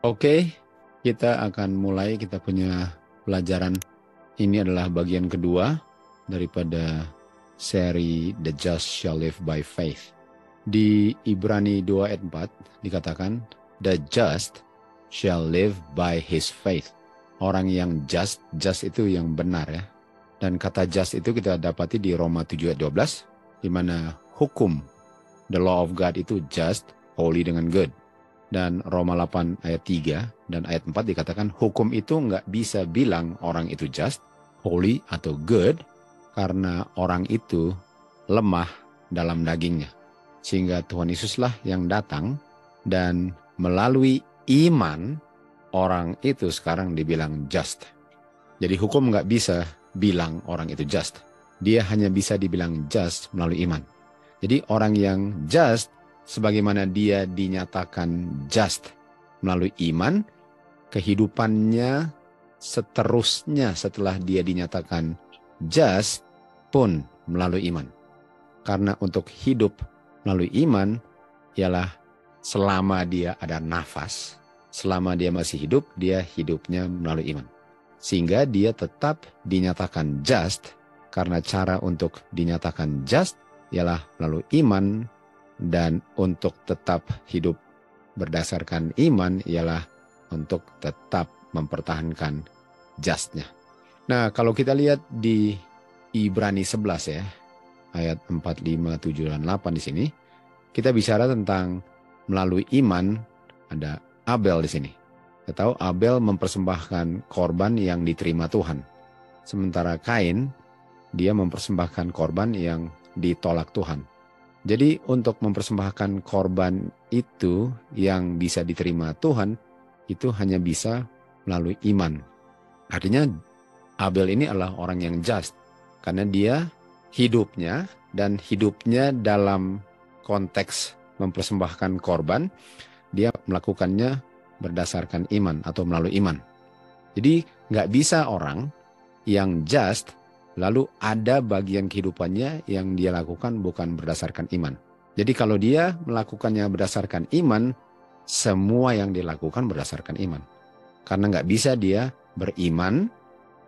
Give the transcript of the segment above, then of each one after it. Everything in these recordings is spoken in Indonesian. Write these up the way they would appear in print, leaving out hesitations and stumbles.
Oke, kita akan mulai. Kita punya pelajaran. Ini adalah bagian kedua daripada seri The Just Shall Live by Faith. Di Ibrani 2 ayat 4 dikatakan, The just shall live by his faith. Orang yang just itu yang benar ya. Dan kata just itu kita dapati di Roma 7 ayat 12, di mana hukum, the law of God itu just, holy dengan good. Dan Roma 8 ayat 3 dan ayat 4 dikatakan hukum itu nggak bisa bilang orang itu just, holy, atau good karena orang itu lemah dalam dagingnya. Sehingga Tuhan Yesuslah yang datang dan melalui iman orang itu sekarang dibilang just. Jadi hukum nggak bisa bilang orang itu just. Dia hanya bisa dibilang just melalui iman. Jadi orang yang just sebagaimana dia dinyatakan just melalui iman, kehidupannya seterusnya setelah dia dinyatakan just pun melalui iman. Karena untuk hidup melalui iman ialah selama dia ada nafas, selama dia masih hidup, dia hidupnya melalui iman. Sehingga dia tetap dinyatakan just, karena cara untuk dinyatakan just ialah melalui iman. Dan untuk tetap hidup berdasarkan iman ialah untuk tetap mempertahankan justnya. Nah, kalau kita lihat di Ibrani 11 ya, ayat 4, 5, 7, dan 8 di sini, kita bicara tentang melalui iman ada Abel di sini. Kita tahu Abel mempersembahkan korban yang diterima Tuhan. Sementara Kain, dia mempersembahkan korban yang ditolak Tuhan. Jadi untuk mempersembahkan korban itu yang bisa diterima Tuhan, itu hanya bisa melalui iman. Artinya Abel ini adalah orang yang just, karena dia hidupnya dalam konteks mempersembahkan korban, dia melakukannya berdasarkan iman atau melalui iman. Jadi nggak bisa orang yang just lalu ada bagian kehidupannya yang dia lakukan bukan berdasarkan iman. Jadi kalau dia melakukannya berdasarkan iman, semua yang dilakukan berdasarkan iman. Karena nggak bisa dia beriman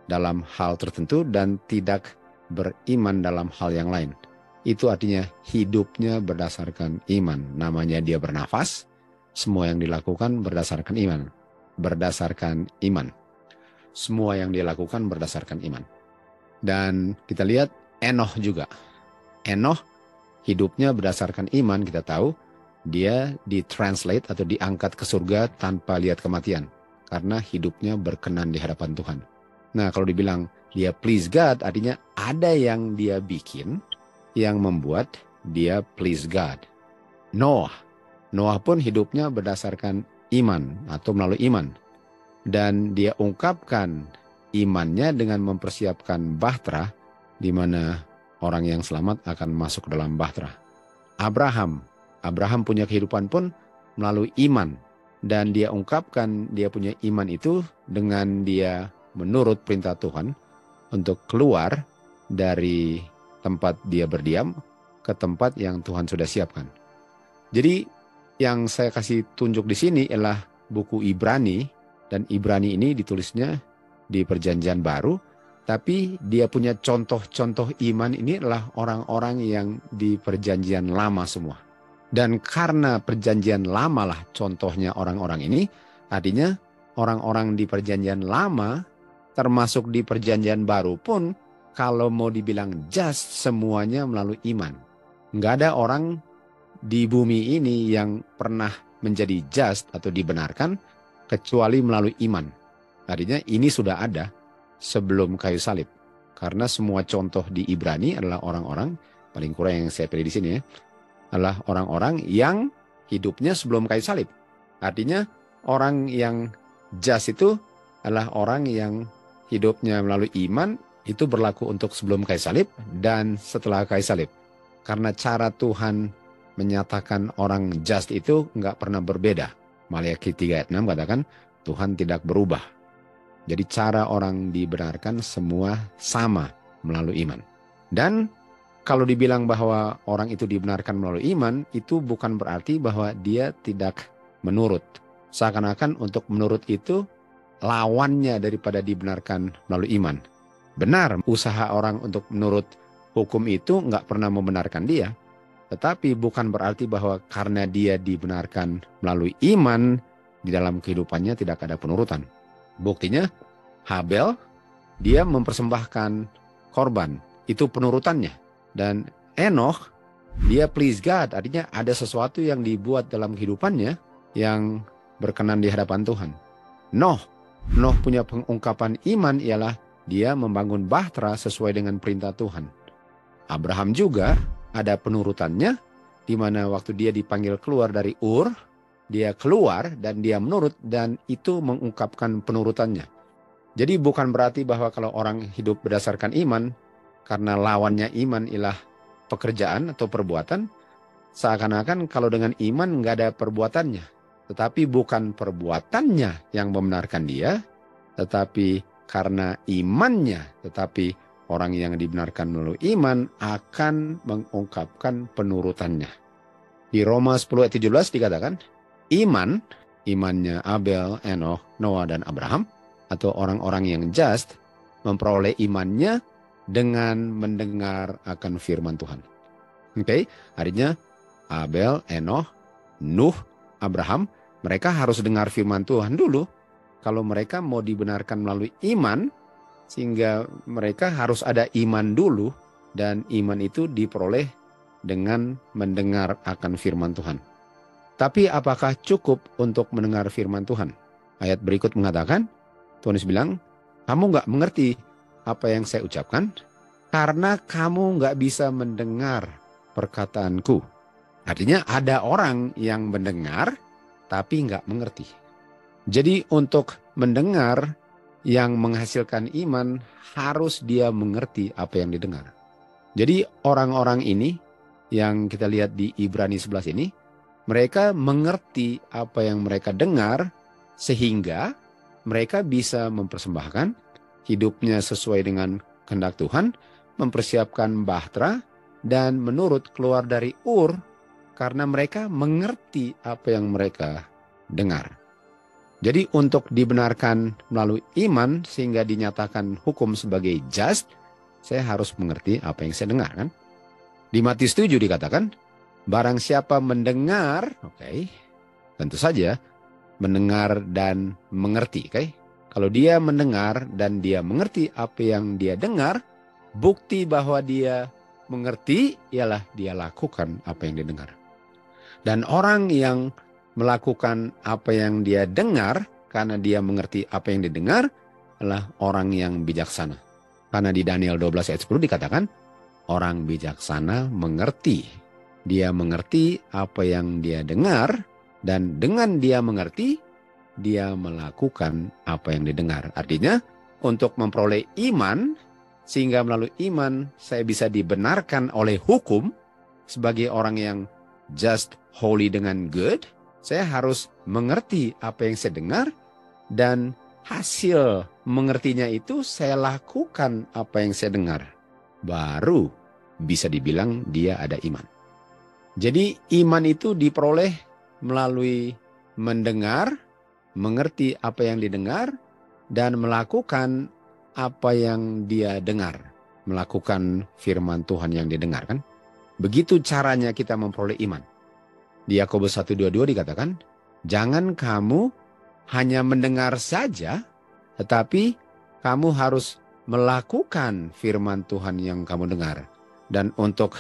dalam hal tertentu dan tidak beriman dalam hal yang lain. Itu artinya hidupnya berdasarkan iman. Namanya dia bernafas, semua yang dilakukan berdasarkan iman. Berdasarkan iman. Semua yang dilakukan berdasarkan iman. Dan kita lihat Enoh juga. Enoh hidupnya berdasarkan iman, kita tahu dia ditranslate atau diangkat ke surga tanpa lihat kematian. Karena hidupnya berkenan di hadapan Tuhan. Nah kalau dibilang dia please God, artinya ada yang dia bikin yang membuat dia please God. Noah pun hidupnya berdasarkan iman atau melalui iman. Dan dia ungkapkan imannya dengan mempersiapkan bahtera, di mana orang yang selamat akan masuk ke dalam bahtera. Abraham punya kehidupan pun melalui iman. Dan dia ungkapkan dia punya iman itu dengan dia menurut perintah Tuhan untuk keluar dari tempat dia berdiam ke tempat yang Tuhan sudah siapkan. Jadi yang saya kasih tunjuk di sini adalah buku Ibrani, dan Ibrani ini ditulisnya di Perjanjian Baru, tapi dia punya contoh-contoh iman ini adalah orang-orang yang di Perjanjian Lama semua. Dan karena Perjanjian Lama lah contohnya orang-orang ini, artinya orang-orang di Perjanjian Lama termasuk di Perjanjian Baru pun kalau mau dibilang just semuanya melalui iman. Nggak ada orang di bumi ini yang pernah menjadi just atau dibenarkan kecuali melalui iman. Artinya ini sudah ada sebelum kayu salib. Karena semua contoh di Ibrani adalah orang-orang, paling kurang yang saya pilih di sini ya, adalah orang-orang yang hidupnya sebelum kayu salib. Artinya orang yang just itu adalah orang yang hidupnya melalui iman, itu berlaku untuk sebelum kayu salib dan setelah kayu salib. Karena cara Tuhan menyatakan orang just itu nggak pernah berbeda. Maliaki 3 ayat 6 katakan Tuhan tidak berubah. Jadi cara orang dibenarkan semua sama melalui iman. Dan kalau dibilang bahwa orang itu dibenarkan melalui iman, itu bukan berarti bahwa dia tidak menurut. Seakan-akan untuk menurut itu lawannya daripada dibenarkan melalui iman. Benar, usaha orang untuk menurut hukum itu nggak pernah membenarkan dia. Tetapi bukan berarti bahwa karena dia dibenarkan melalui iman, di dalam kehidupannya tidak ada penurutan. Buktinya, Habel, dia mempersembahkan korban. Itu penurutannya. Dan Enoch, dia please God. Artinya ada sesuatu yang dibuat dalam kehidupannya yang berkenan di hadapan Tuhan. Noh punya pengungkapan iman ialah dia membangun bahtera sesuai dengan perintah Tuhan. Abraham juga ada penurutannya, di mana waktu dia dipanggil keluar dari Ur, dia keluar dan dia menurut, dan itu mengungkapkan penurutannya. Jadi bukan berarti bahwa kalau orang hidup berdasarkan iman, karena lawannya iman ialah pekerjaan atau perbuatan, seakan-akan kalau dengan iman nggak ada perbuatannya. Tetapi bukan perbuatannya yang membenarkan dia, tetapi karena imannya. Tetapi orang yang dibenarkan melalui iman akan mengungkapkan penurutannya. Di Roma 10 ayat 17 dikatakan, imannya Abel, Enoch, Noah, dan Abraham, atau orang-orang yang just, memperoleh imannya dengan mendengar akan firman Tuhan. Oke, artinya Abel, Enoch, Nuh, Abraham, mereka harus dengar firman Tuhan dulu. Kalau mereka mau dibenarkan melalui iman, sehingga mereka harus ada iman dulu, dan iman itu diperoleh dengan mendengar akan firman Tuhan. Tapi apakah cukup untuk mendengar firman Tuhan? Ayat berikut mengatakan, Tuhan Yesus bilang, kamu nggak mengerti apa yang saya ucapkan, karena kamu nggak bisa mendengar perkataanku. Artinya ada orang yang mendengar tapi nggak mengerti. Jadi untuk mendengar yang menghasilkan iman harus dia mengerti apa yang didengar. Jadi orang-orang ini yang kita lihat di Ibrani 11 ini, mereka mengerti apa yang mereka dengar sehingga mereka bisa mempersembahkan hidupnya sesuai dengan kehendak Tuhan, mempersiapkan bahtera, dan menurut keluar dari Ur, karena mereka mengerti apa yang mereka dengar. Jadi untuk dibenarkan melalui iman sehingga dinyatakan hukum sebagai just, saya harus mengerti apa yang saya dengar, kan? Di Matius 7 dikatakan, barang siapa mendengar, tentu saja mendengar dan mengerti, Kalau dia mendengar dan dia mengerti apa yang dia dengar, bukti bahwa dia mengerti ialah dia lakukan apa yang dia dengar. Dan orang yang melakukan apa yang dia dengar karena dia mengerti apa yang didengar adalah orang yang bijaksana. Karena di Daniel 12 ayat 10 dikatakan, orang bijaksana mengerti. Dia mengerti apa yang dia dengar, dan dengan dia mengerti, dia melakukan apa yang didengar. Artinya, untuk memperoleh iman, sehingga melalui iman saya bisa dibenarkan oleh hukum sebagai orang yang just, holy, dengan good, saya harus mengerti apa yang saya dengar, dan hasil mengertinya itu saya lakukan apa yang saya dengar. Baru bisa dibilang dia ada iman. Jadi iman itu diperoleh melalui mendengar, mengerti apa yang didengar, dan melakukan apa yang dia dengar. Melakukan firman Tuhan yang didengarkan. Begitu caranya kita memperoleh iman. Di Yakobus 1:22 dikatakan, jangan kamu hanya mendengar saja, tetapi kamu harus melakukan firman Tuhan yang kamu dengar. Dan untuk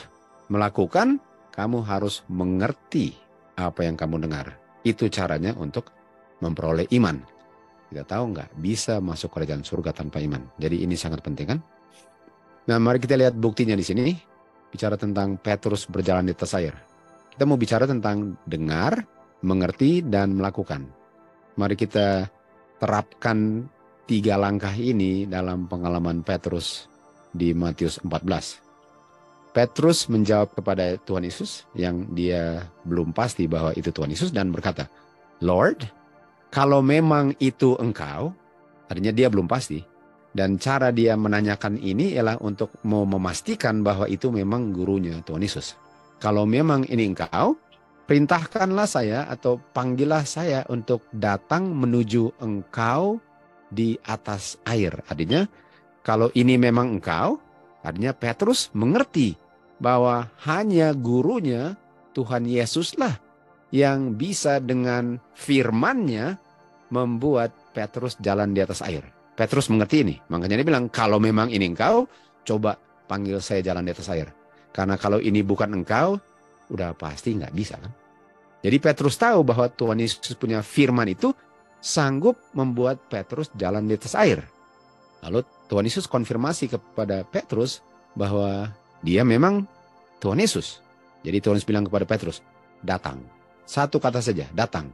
melakukan, kamu harus mengerti apa yang kamu dengar. Itu caranya untuk memperoleh iman. Kita tahu nggak bisa masuk kerajaan surga tanpa iman. Jadi ini sangat penting, kan? Nah, mari kita lihat buktinya di sini. Bicara tentang Petrus berjalan di atas air. Kita mau bicara tentang dengar, mengerti, dan melakukan. Mari kita terapkan 3 langkah ini dalam pengalaman Petrus di Matius 14. Petrus menjawab kepada Tuhan Yesus yang dia belum pasti bahwa itu Tuhan Yesus dan berkata, Lord, kalau memang itu engkau, artinya dia belum pasti. Dan cara dia menanyakan ini ialah untuk mau memastikan bahwa itu memang gurunya Tuhan Yesus. Kalau memang ini engkau, perintahkanlah saya atau panggillah saya untuk datang menuju engkau di atas air. Artinya kalau ini memang engkau, artinya Petrus mengerti bahwa hanya gurunya Tuhan Yesuslah yang bisa dengan firman-Nya membuat Petrus jalan di atas air. Petrus mengerti ini, makanya dia bilang, kalau memang ini engkau, coba panggil saya jalan di atas air. Karena kalau ini bukan engkau, udah pasti nggak bisa kan. Jadi Petrus tahu bahwa Tuhan Yesus punya firman itu sanggup membuat Petrus jalan di atas air. Lalu Tuhan Yesus konfirmasi kepada Petrus bahwa dia memang Tuhan Yesus. Jadi Tuhan Yesus bilang kepada Petrus, datang. Satu kata saja, datang.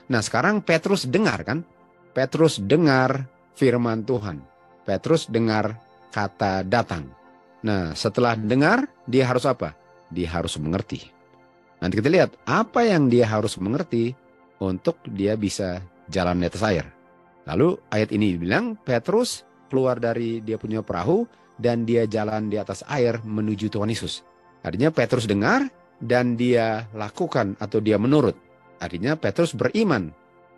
Nah sekarang Petrus dengar kan? Petrus dengar firman Tuhan. Petrus dengar kata datang. Nah setelah dengar, dia harus apa? Dia harus mengerti. Nanti kita lihat apa yang dia harus mengerti untuk dia bisa jalan di atas air. Lalu ayat ini bilang Petrus keluar dari dia punya perahu dan dia jalan di atas air menuju Tuhan Yesus. Artinya Petrus dengar dan dia lakukan atau dia menurut. Artinya Petrus beriman.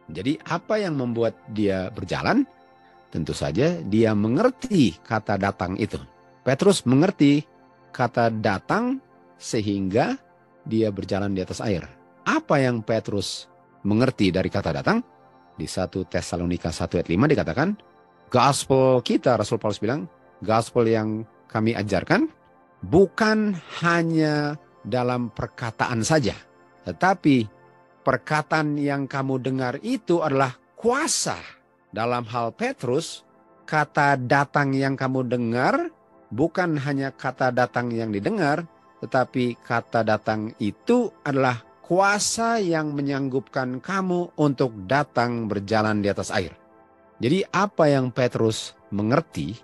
Jadi apa yang membuat dia berjalan? Tentu saja dia mengerti kata datang itu. Petrus mengerti kata datang sehingga dia berjalan di atas air. Apa yang Petrus mengerti dari kata datang? Di 1 Tesalonika 1 ayat 5 dikatakan, gospel kita, Rasul Paulus bilang, gospel yang kami ajarkan bukan hanya dalam perkataan saja, tetapi perkataan yang kamu dengar itu adalah kuasa. Dalam hal Petrus, kata datang yang kamu dengar bukan hanya kata datang yang didengar, tetapi kata datang itu adalah kuasa yang menyanggupkan kamu untuk datang berjalan di atas air. Jadi apa yang Petrus mengerti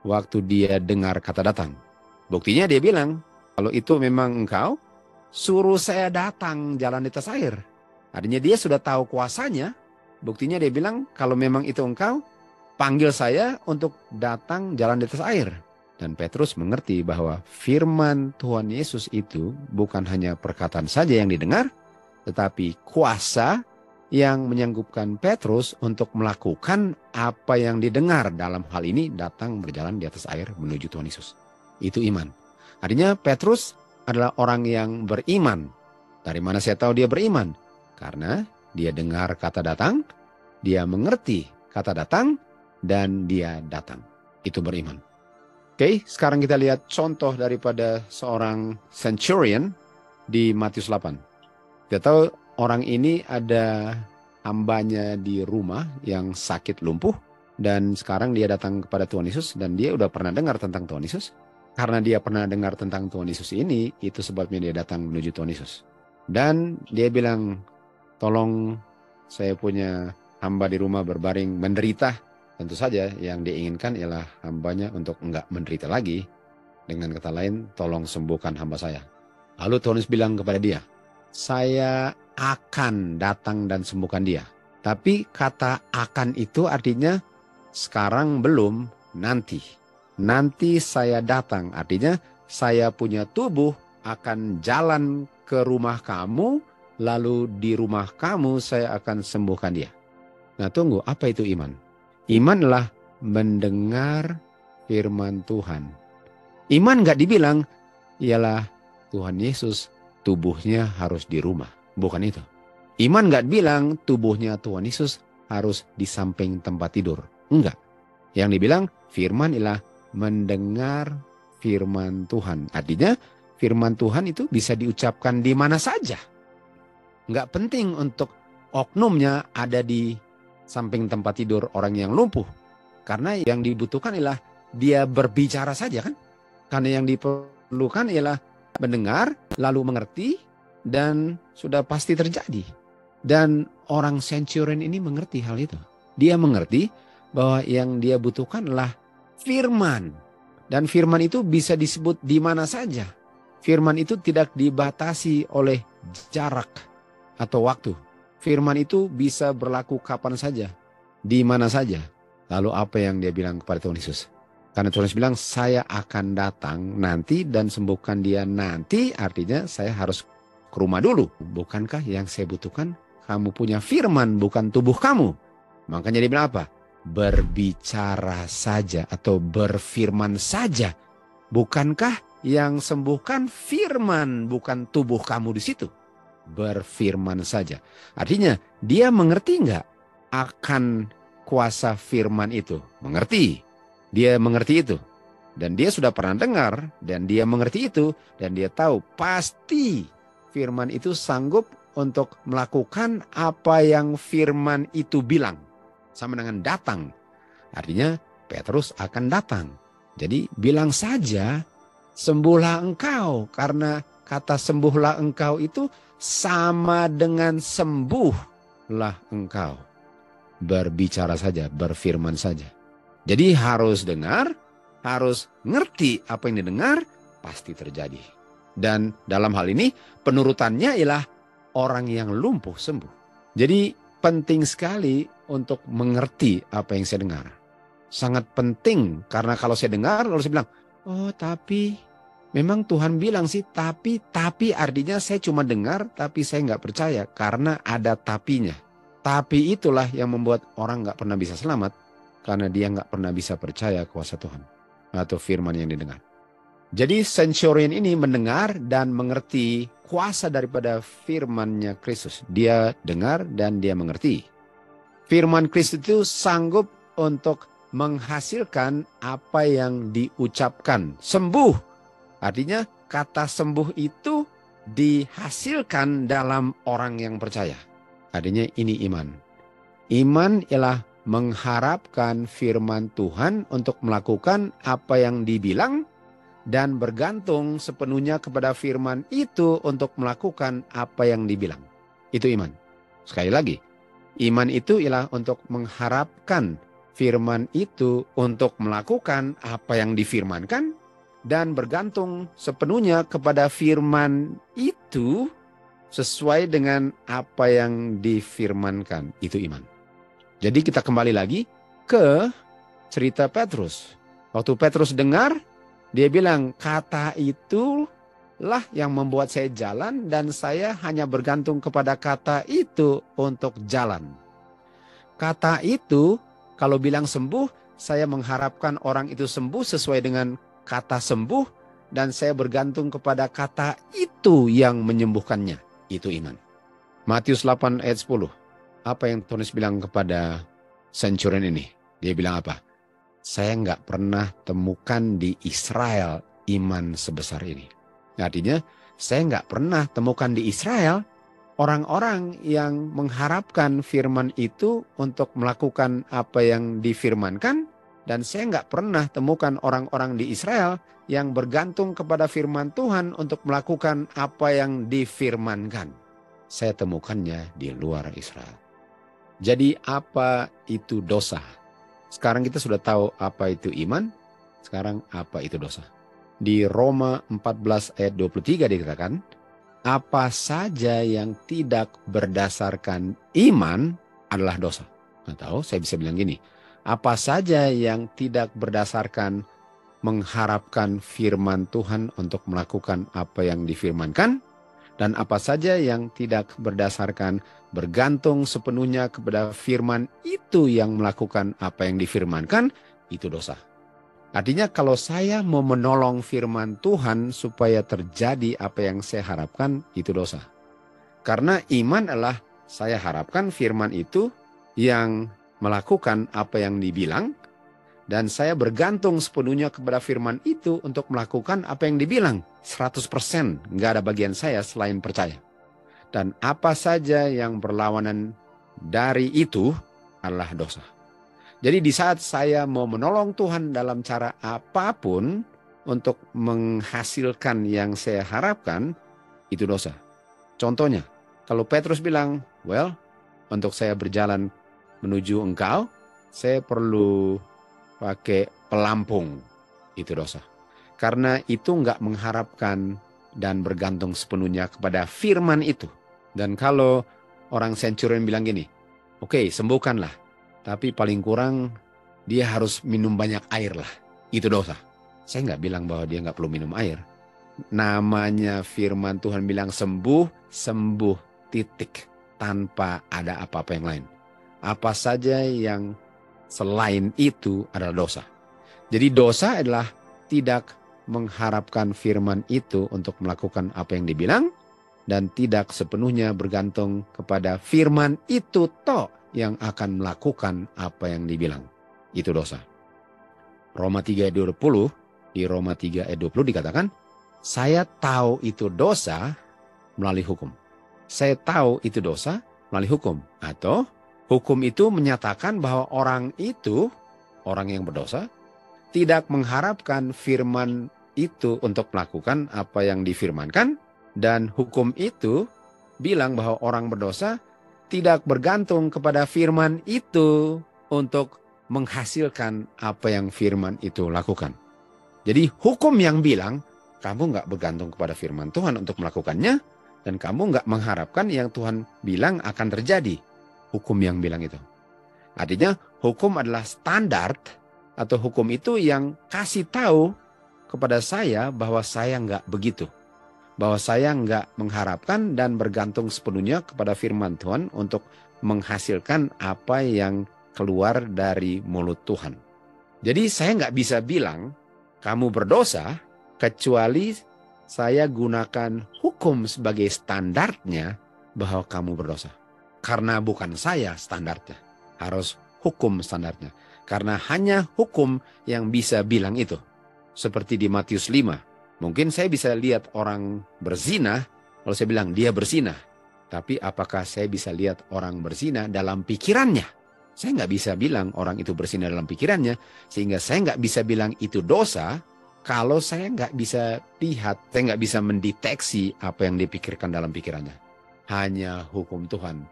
waktu dia dengar kata datang? Buktinya dia bilang, kalau itu memang engkau, suruh saya datang jalan di atas air. Artinya dia sudah tahu kuasanya. Buktinya dia bilang, kalau memang itu engkau, panggil saya untuk datang jalan di atas air. Dan Petrus mengerti bahwa firman Tuhan Yesus itu bukan hanya perkataan saja yang didengar, tetapi kuasa yang menyanggupkan Petrus untuk melakukan apa yang didengar. Dalam hal ini datang berjalan di atas air menuju Tuhan Yesus. Itu iman. Artinya Petrus adalah orang yang beriman. Dari mana saya tahu dia beriman? Karena dia dengar kata datang, dia mengerti kata datang, dan dia datang. Itu beriman. Oke, sekarang kita lihat contoh daripada seorang centurion di Matius 8. Kita tahu orang ini ada hambanya di rumah yang sakit lumpuh, dan sekarang dia datang kepada Tuhan Yesus, dan dia udah pernah dengar tentang Tuhan Yesus. Karena dia pernah dengar tentang Tuhan Yesus ini, itu sebabnya dia datang menuju Tuhan Yesus. Dan dia bilang, tolong saya punya hamba di rumah berbaring menderita. Tentu saja yang diinginkan ialah hambanya untuk enggak menderita lagi. Dengan kata lain, tolong sembuhkan hamba saya. Lalu Tuhan Yesus bilang kepada dia, saya akan datang dan sembuhkan dia. Tapi kata akan itu artinya sekarang belum, nanti. Nanti saya datang, artinya saya punya tubuh akan jalan ke rumah kamu, lalu di rumah kamu saya akan sembuhkan dia. Nah tunggu, apa itu iman? Iman adalah mendengar firman Tuhan. Iman gak dibilang, ialah Tuhan Yesus tubuhnya harus di rumah. Bukan itu. Iman gak bilang tubuhnya Tuhan Yesus harus di samping tempat tidur. Enggak. Yang dibilang firman ialah mendengar firman Tuhan. Artinya firman Tuhan itu bisa diucapkan di mana saja. Enggak penting untuk oknumnya ada di samping tempat tidur orang yang lumpuh. Karena yang dibutuhkan ialah dia berbicara saja kan. Karena yang diperlukan ialah mendengar, lalu mengerti, dan sudah pasti terjadi. Dan orang centurion ini mengerti hal itu. Dia mengerti bahwa yang dia butuhkan adalah firman. Dan firman itu bisa disebut di mana saja. Firman itu tidak dibatasi oleh jarak atau waktu. Firman itu bisa berlaku kapan saja, di mana saja. Lalu apa yang dia bilang kepada Tuhan Yesus? Karena Tuhan Yesus bilang, saya akan datang nanti dan sembuhkan dia nanti, artinya saya harus ke rumah dulu. Bukankah yang saya butuhkan kamu punya firman, bukan tubuh kamu? Makanya dia bilang apa? Berbicara saja atau berfirman saja. Bukankah yang sembuhkan firman, bukan tubuh kamu di situ? Berfirman saja. Artinya dia mengerti nggak akan kuasa firman itu? Mengerti. Dia mengerti itu. Dan dia sudah pernah dengar, dan dia mengerti itu, dan dia tahu pasti firman itu sanggup untuk melakukan apa yang firman itu bilang. Sama dengan datang. Artinya Petrus akan datang. Jadi bilang saja, sembuhlah engkau. Karena kata sembuhlah engkau itu sama dengan sembuhlah engkau. Berbicara saja, berfirman saja. Jadi harus dengar, harus ngerti apa yang didengar, pasti terjadi. Dan dalam hal ini penurutannya ialah orang yang lumpuh sembuh. Jadi penting sekali untuk mengerti apa yang saya dengar. Sangat penting, karena kalau saya dengar lalu saya bilang, oh tapi memang Tuhan bilang sih, tapi artinya saya cuma dengar tapi saya nggak percaya karena ada tapinya. Tapi itulah yang membuat orang nggak pernah bisa selamat karena dia nggak pernah bisa percaya kuasa Tuhan atau firman yang didengar. Jadi centurion ini mendengar dan mengerti kuasa daripada firman-Nya Kristus. Dia dengar dan dia mengerti. Firman Kristus itu sanggup untuk menghasilkan apa yang diucapkan. Sembuh. Artinya kata sembuh itu dihasilkan dalam orang yang percaya. Artinya ini iman. Iman ialah mengharapkan firman Tuhan untuk melakukan apa yang dibilang dan bergantung sepenuhnya kepada firman itu untuk melakukan apa yang dibilang. Itu iman. Sekali lagi, iman itu ialah untuk mengharapkan firman itu untuk melakukan apa yang difirmankan dan bergantung sepenuhnya kepada firman itu sesuai dengan apa yang difirmankan. Itu iman. Jadi kita kembali lagi ke cerita Petrus. Waktu Petrus dengar, dia bilang, kata itulah yang membuat saya jalan dan saya hanya bergantung kepada kata itu untuk jalan. Kata itu, kalau bilang sembuh, saya mengharapkan orang itu sembuh sesuai dengan kata sembuh dan saya bergantung kepada kata itu yang menyembuhkannya. Itu iman. Matius 8 ayat 10. Apa yang Tuhan bilang kepada centurion ini? Dia bilang apa? Saya nggak pernah temukan di Israel iman sebesar ini. Artinya, saya nggak pernah temukan di Israel orang-orang yang mengharapkan firman itu untuk melakukan apa yang difirmankan. Dan saya nggak pernah temukan orang-orang di Israel yang bergantung kepada firman Tuhan untuk melakukan apa yang difirmankan. Saya temukannya di luar Israel. Jadi apa itu dosa? Sekarang kita sudah tahu apa itu iman, sekarang apa itu dosa. Di Roma 14 ayat 23 dikatakan, apa saja yang tidak berdasarkan iman adalah dosa. Atau saya bisa bilang gini, apa saja yang tidak berdasarkan mengharapkan firman Tuhan untuk melakukan apa yang difirmankan, dan apa saja yang tidak berdasarkan bergantung sepenuhnya kepada firman itu yang melakukan apa yang difirmankan, itu dosa. Artinya kalau saya mau menolong firman Tuhan supaya terjadi apa yang saya harapkan, itu dosa. Karena iman adalah saya harapkan firman itu yang melakukan apa yang dibilang, dan saya bergantung sepenuhnya kepada firman itu untuk melakukan apa yang dibilang. 100%, nggak ada bagian saya selain percaya. Dan apa saja yang berlawanan dari itu adalah dosa. Jadi di saat saya mau menolong Tuhan dalam cara apapun untuk menghasilkan yang saya harapkan, itu dosa. Contohnya, kalau Petrus bilang, well, untuk saya berjalan menuju engkau, saya perlu pakai pelampung, itu dosa. Karena itu nggak mengharapkan dan bergantung sepenuhnya kepada firman itu. Dan kalau orang centurion bilang gini, oke, sembuhkanlah, tapi paling kurang dia harus minum banyak air lah, itu dosa. Saya nggak bilang bahwa dia nggak perlu minum air. namanya firman Tuhan bilang sembuh, sembuh, titik. Tanpa ada apa-apa yang lain. Apa saja yang selain itu adalah dosa. Jadi dosa adalah tidak mengharapkan firman itu untuk melakukan apa yang dibilang, dan tidak sepenuhnya bergantung kepada firman itu toh yang akan melakukan apa yang dibilang. Itu dosa. Roma 3 ayat 20, di Roma 3 ayat 20 dikatakan, saya tahu itu dosa melalui hukum. Saya tahu itu dosa melalui hukum. Atau hukum itu menyatakan bahwa orang itu, orang yang berdosa, tidak mengharapkan firman itu untuk melakukan apa yang difirmankan. Dan hukum itu bilang bahwa orang berdosa tidak bergantung kepada firman itu untuk menghasilkan apa yang firman itu lakukan. Jadi hukum yang bilang kamu nggak bergantung kepada firman Tuhan untuk melakukannya, dan kamu nggak mengharapkan yang Tuhan bilang akan terjadi. Hukum yang bilang itu. Artinya hukum adalah standar, atau hukum itu yang kasih tahu kepada saya bahwa saya nggak begitu. Bahwa saya nggak mengharapkan dan bergantung sepenuhnya kepada firman Tuhan untuk menghasilkan apa yang keluar dari mulut Tuhan. Jadi saya nggak bisa bilang kamu berdosa kecuali saya gunakan hukum sebagai standarnya bahwa kamu berdosa. Karena bukan saya standarnya, harus hukum standarnya. Karena hanya hukum yang bisa bilang itu. Seperti di Matius 5. Mungkin saya bisa lihat orang berzina, lalu saya bilang dia berzina. Tapi apakah saya bisa lihat orang berzina dalam pikirannya? Saya nggak bisa bilang orang itu berzina dalam pikirannya, sehingga saya nggak bisa bilang itu dosa kalau saya nggak bisa lihat, saya nggak bisa mendeteksi apa yang dipikirkan dalam pikirannya. Hanya hukum Tuhan.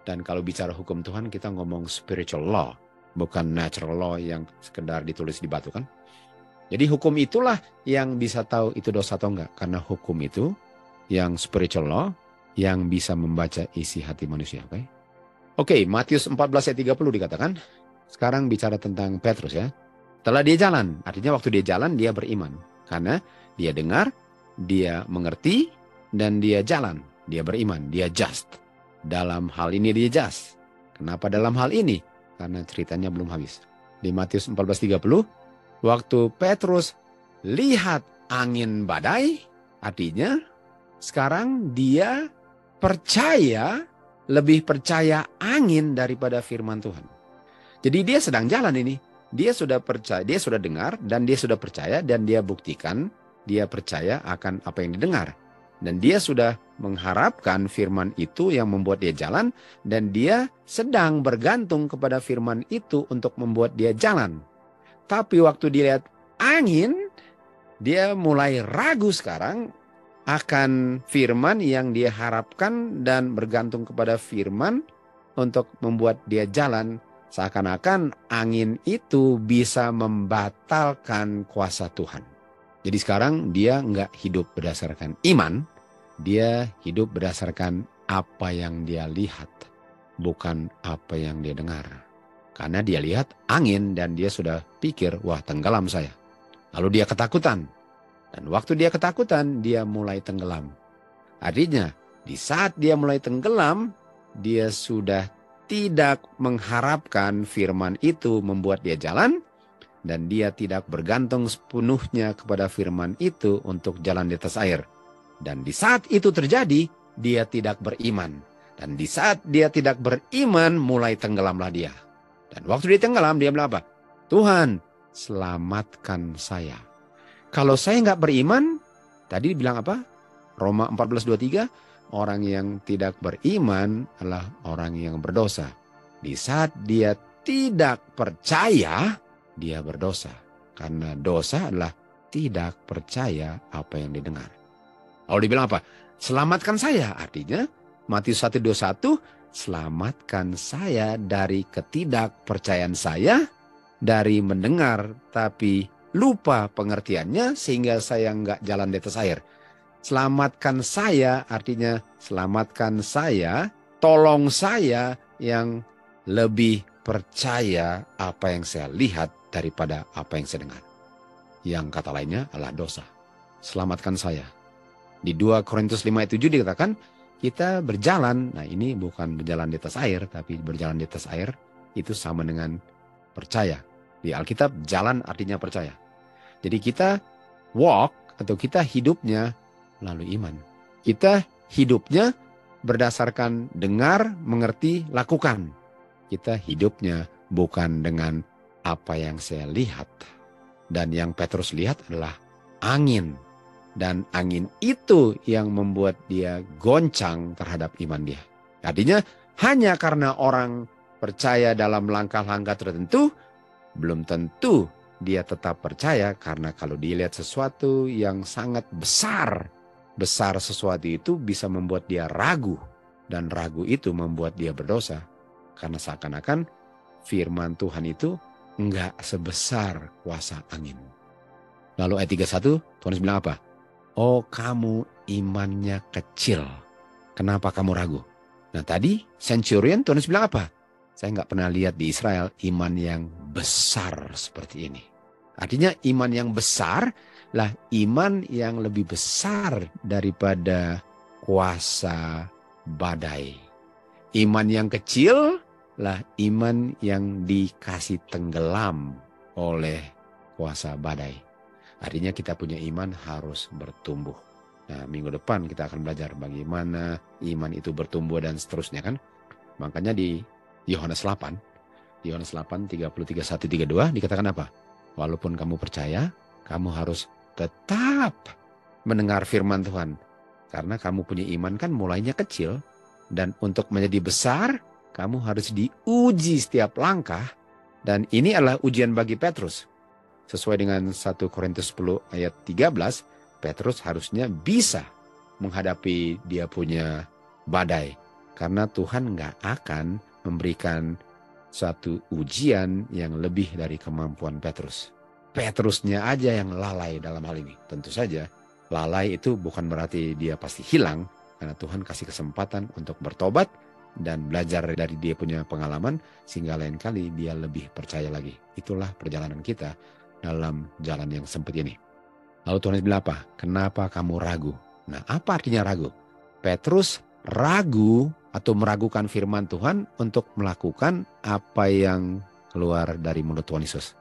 Dan kalau bicara hukum Tuhan, kita ngomong spiritual law, bukan natural law yang sekedar ditulis di batu kan. Jadi hukum itulah yang bisa tahu itu dosa atau enggak. Karena hukum itu yang spiritual law yang bisa membaca isi hati manusia. Oke, Matius 14 ayat 30 dikatakan. Sekarang bicara tentang Petrus ya. Setelah dia jalan, artinya waktu dia jalan dia beriman. Karena dia dengar, dia mengerti, dan dia jalan. Dia beriman, dia just. Dalam hal ini dia just. Kenapa dalam hal ini? Karena ceritanya belum habis. Di Matius 14:30, waktu Petrus lihat angin badai, artinya sekarang dia percaya, lebih percaya angin daripada firman Tuhan. Jadi dia sedang jalan ini. Dia sudah percaya, dia sudah dengar, dan dia sudah percaya, dan dia buktikan dia percaya akan apa yang didengar. Dan dia sudah mengharapkan firman itu yang membuat dia jalan, dan dia sedang bergantung kepada firman itu untuk membuat dia jalan. Tapi waktu dilihat angin, dia mulai ragu sekarang akan firman yang dia harapkan dan bergantung kepada firman untuk membuat dia jalan. Seakan-akan angin itu bisa membatalkan kuasa Tuhan. Jadi sekarang dia nggak hidup berdasarkan iman, dia hidup berdasarkan apa yang dia lihat, bukan apa yang dia dengar. Karena dia lihat angin dan dia sudah pikir, wah tenggelam saya. Lalu dia ketakutan. Dan waktu dia ketakutan, dia mulai tenggelam. Artinya, di saat dia mulai tenggelam, dia sudah tidak mengharapkan firman itu membuat dia jalan. Dan dia tidak bergantung sepenuhnya kepada firman itu untuk jalan di atas air. Dan di saat itu terjadi, dia tidak beriman. Dan di saat dia tidak beriman, mulai tenggelamlah dia. Dan waktu dia tenggelam, dia bilang apa? Tuhan, selamatkan saya. Kalau saya nggak beriman, tadi bilang apa? Roma 14:23, orang yang tidak beriman adalah orang yang berdosa. Di saat dia tidak percaya, dia berdosa. Karena dosa adalah tidak percaya apa yang didengar. Lalu dibilang apa? Selamatkan saya. Artinya, Matius 1:21, selamatkan saya dari ketidakpercayaan saya, dari mendengar tapi lupa pengertiannya sehingga saya nggak jalan di atas air. Selamatkan saya artinya selamatkan saya, tolong saya yang lebih percaya apa yang saya lihat daripada apa yang saya dengar. Yang kata lainnya adalah dosa. selamatkan saya. Di 2 Korintus 5 ayat 7 dikatakan, kita berjalan, nah ini bukan berjalan di atas air, tapi berjalan di atas air itu sama dengan percaya. Di Alkitab, jalan artinya percaya. Jadi kita walk atau kita hidupnya melalui iman. Kita hidupnya berdasarkan dengar, mengerti, lakukan. Kita hidupnya bukan dengan apa yang saya lihat. Dan yang Petrus lihat adalah angin. Dan angin itu yang membuat dia goncang terhadap iman dia. Artinya hanya karena orang percaya dalam langkah-langkah tertentu, belum tentu dia tetap percaya, karena kalau dilihat sesuatu yang sangat besar sesuatu itu bisa membuat dia ragu, dan ragu itu membuat dia berdosa, karena seakan-akan firman Tuhan itu enggak sebesar kuasa angin. Lalu ayat 31, Tuhan bilang apa? Oh, kamu imannya kecil, kenapa kamu ragu? Nah tadi centurion Tuhan bilang apa? Saya nggak pernah lihat di Israel iman yang besar seperti ini. Artinya iman yang besar lah iman yang lebih besar daripada kuasa badai. Iman yang kecil lah iman yang dikasih tenggelam oleh kuasa badai. Artinya kita punya iman harus bertumbuh. Nah, minggu depan kita akan belajar bagaimana iman itu bertumbuh dan seterusnya kan. Makanya di Yohanes 8, 33:1-32 dikatakan apa? Walaupun kamu percaya, kamu harus tetap mendengar firman Tuhan. Karena kamu punya iman kan mulainya kecil. Dan untuk menjadi besar, kamu harus diuji setiap langkah. Dan ini adalah ujian bagi Petrus. Sesuai dengan 1 Korintus 10 ayat 13, Petrus harusnya bisa menghadapi dia punya badai. Karena Tuhan nggak akan memberikan suatu ujian yang lebih dari kemampuan Petrus. Petrusnya aja yang lalai dalam hal ini. Tentu saja lalai itu bukan berarti dia pasti hilang, karena Tuhan kasih kesempatan untuk bertobat dan belajar dari dia punya pengalaman, sehingga lain kali dia lebih percaya lagi. Itulah perjalanan kita dalam jalan yang sempit ini. Lalu Tuhan bilang apa? Kenapa kamu ragu? Nah, apa artinya ragu? Petrus ragu atau meragukan firman Tuhan untuk melakukan apa yang keluar dari mulut Tuhan Yesus.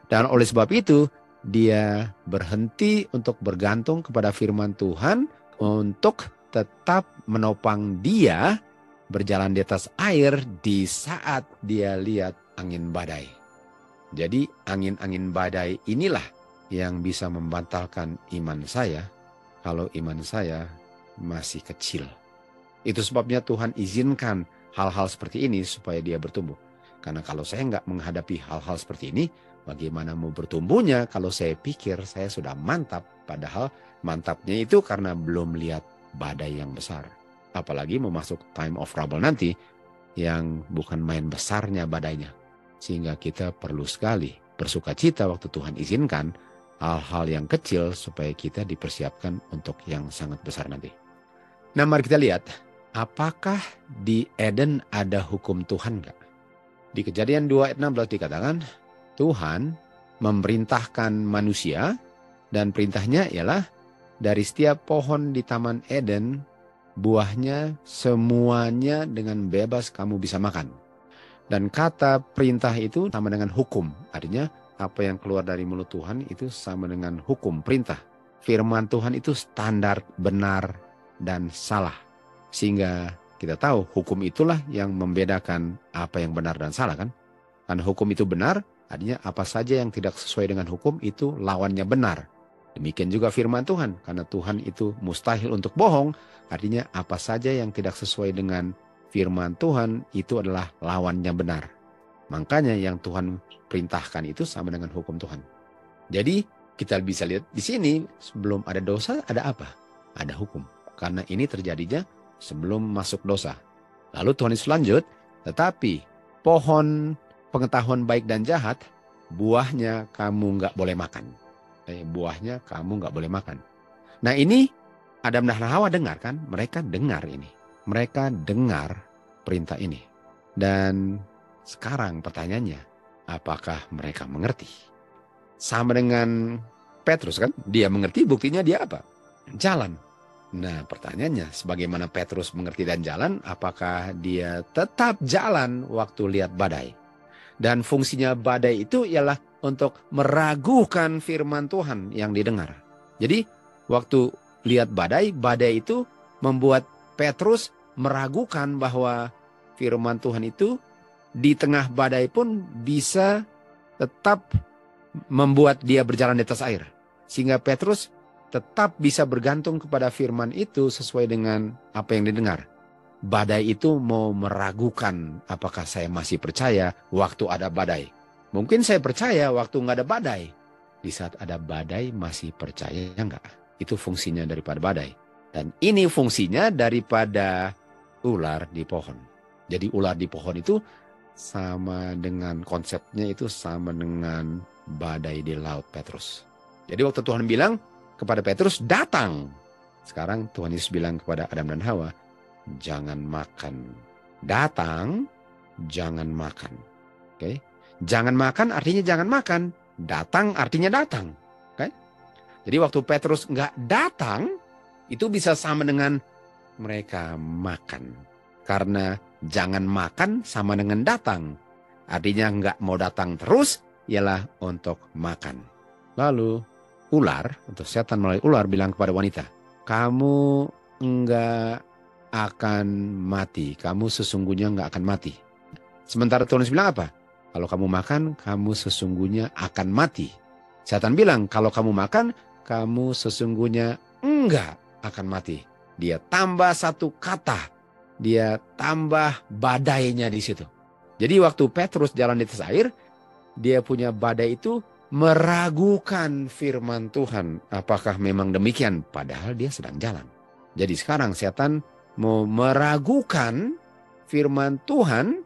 Dan oleh sebab itu, dia berhenti untuk bergantung kepada firman Tuhan untuk tetap menopang dia berjalan di atas air di saat dia lihat angin badai. Jadi angin-angin badai inilah yang bisa membatalkan iman saya kalau iman saya masih kecil. Itu sebabnya Tuhan izinkan hal-hal seperti ini supaya dia bertumbuh. Karena kalau saya nggak menghadapi hal-hal seperti ini, bagaimana mau bertumbuhnya kalau saya pikir saya sudah mantap. Padahal mantapnya itu karena belum lihat badai yang besar. Apalagi mau masuk time of trouble nanti yang bukan main besarnya badainya. Sehingga kita perlu sekali bersuka cita waktu Tuhan izinkan hal-hal yang kecil supaya kita dipersiapkan untuk yang sangat besar nanti. Nah, mari kita lihat, apakah di Eden ada hukum Tuhan enggak? Di Kejadian 2 ayat 16 dikatakan, Tuhan memerintahkan manusia, dan perintahnya ialah dari setiap pohon di Taman Eden, buahnya semuanya dengan bebas kamu bisa makan. Dan kata perintah itu sama dengan hukum. Artinya apa yang keluar dari mulut Tuhan itu sama dengan hukum, perintah. Firman Tuhan itu standar benar dan salah. Sehingga kita tahu hukum itulah yang membedakan apa yang benar dan salah kan. Karena hukum itu benar, artinya apa saja yang tidak sesuai dengan hukum itu lawannya benar. Demikian juga firman Tuhan. Karena Tuhan itu mustahil untuk bohong, artinya apa saja yang tidak sesuai dengan firman Tuhan itu adalah lawannya benar. Makanya yang Tuhan perintahkan itu sama dengan hukum Tuhan. Jadi kita bisa lihat di sini sebelum ada dosa ada apa? Ada hukum. Karena ini terjadinya sebelum masuk dosa. Lalu Tuhan Yesus lanjut, tetapi pohon pengetahuan baik dan jahat, buahnya kamu nggak boleh makan. Buahnya kamu nggak boleh makan. Nah ini Adam dan Hawa dengar kan? Mereka dengar ini. Mereka dengar perintah ini. Dan sekarang pertanyaannya, apakah mereka mengerti? Sama dengan Petrus kan? Dia mengerti, buktinya dia apa? Jalan. Nah, pertanyaannya, sebagaimana Petrus mengerti dan jalan, apakah dia tetap jalan waktu lihat badai? Dan fungsinya badai itu ialah untuk meragukan firman Tuhan yang didengar. Jadi, waktu lihat badai, badai itu membuat Petrus meragukan bahwa firman Tuhan itu di tengah badai pun bisa tetap membuat dia berjalan di atas air. Sehingga Petrus tetap bisa bergantung kepada firman itu sesuai dengan apa yang didengar. Badai itu mau meragukan apakah saya masih percaya waktu ada badai. Mungkin saya percaya waktu nggak ada badai. Di saat ada badai masih percaya nggak? Itu fungsinya daripada badai. Dan ini fungsinya daripada ular di pohon. Jadi ular di pohon itu sama dengan konsepnya itu sama dengan badai di laut Petrus. Jadi waktu Tuhan bilang kepada Petrus, datang. Sekarang Tuhan Yesus bilang kepada Adam dan Hawa, jangan makan. Datang, jangan makan. Oke? Jangan makan artinya jangan makan. Datang artinya datang. Oke? Jadi waktu Petrus nggak datang, itu bisa sama dengan mereka makan. Karena jangan makan sama dengan datang. Artinya nggak mau datang terus, ialah untuk makan. Lalu ular, atau setan melalui ular bilang kepada wanita, kamu nggak akan mati. Kamu sesungguhnya nggak akan mati. Sementara Tuhan bilang apa? Kalau kamu makan, kamu sesungguhnya akan mati. Setan bilang, kalau kamu makan, kamu sesungguhnya enggak akan mati. Dia tambah satu kata. Dia tambah badainya di situ. Jadi waktu Petrus jalan di atas air, dia punya badai itu meragukan firman Tuhan. Apakah memang demikian? Padahal dia sedang jalan. Jadi sekarang setan mau meragukan firman Tuhan